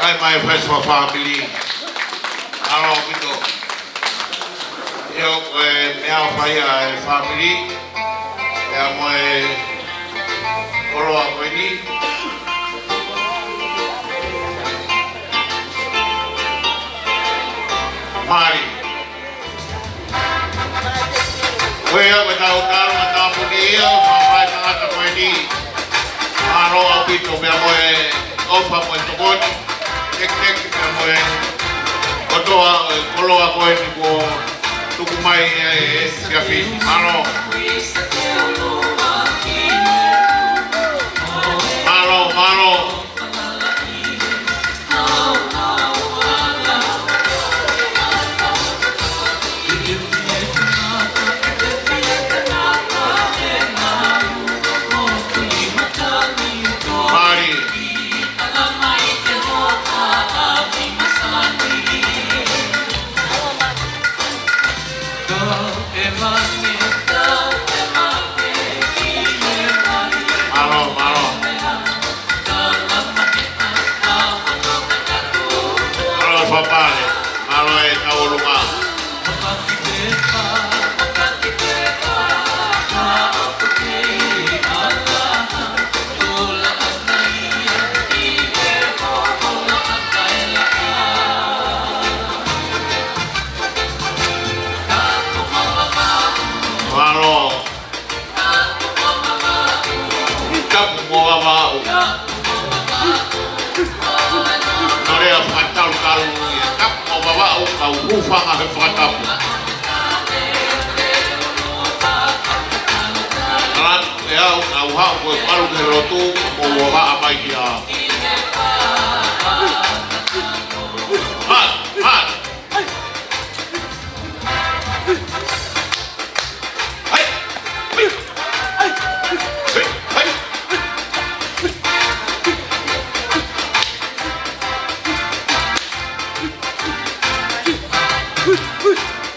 Kai mai festival family. Alo gitu. Yo mea faya family. Ya moe olo ako ini. Mari. Wea betau kal matau punia sampai tengah aku ini. Alo aku itu mea moe ofa moe tukon. Tek mea moe otoa kolo ako ini ko tukumai siapi. Alo. Malo. Kau ufang ada perangkap. Alat ya kau hak kau palu kerotu mau apa dia? Mat.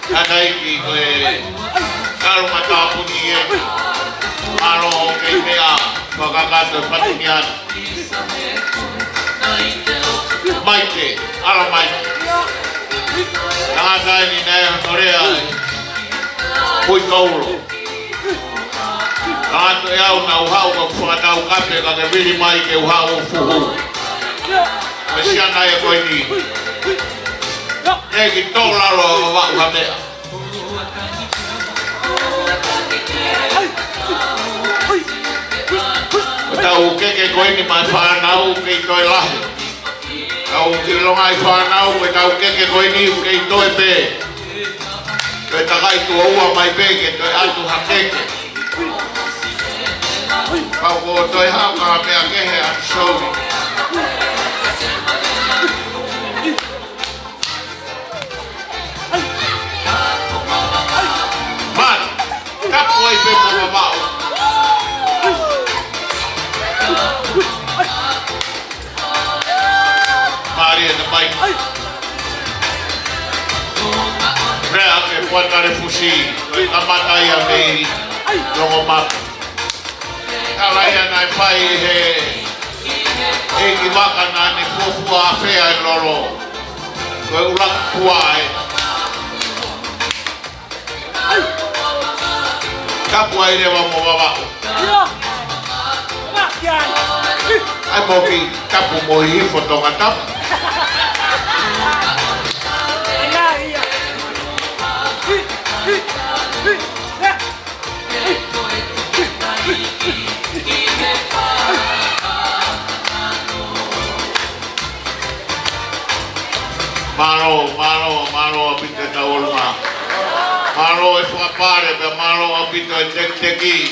Ada ini kalau mata punya kalau kita bagaimana pertanian Maite, Alamaite. Yang ada ini nih Korea, kui kaulo. Kalau ya unauhau kwa tahu kape kage bili Maite uhau fuhu. Mesiana ya kau ini. Kita lalu bawa kamera. Tahu ke kau ini mana tahu ke itu lah. Tahu kilo ngai tahu tahu ke kau ini ke itu ebe. Kita kai tu awak mai bege tu atu hakek. Kau tu hau kamera ke show. Kapoi pe mababao. Maria de Mike. Rea ke puata refusi, kamata ia mei, longo map. Kalaya nai pai he kiwaka na ni fufua fea lolo. Koe ulak puai. Kapu aire vamos abajo. Ai moki kapu mohi foto ngatap. Malo apita taolma. Malo es papare, pero malo apita tek teki.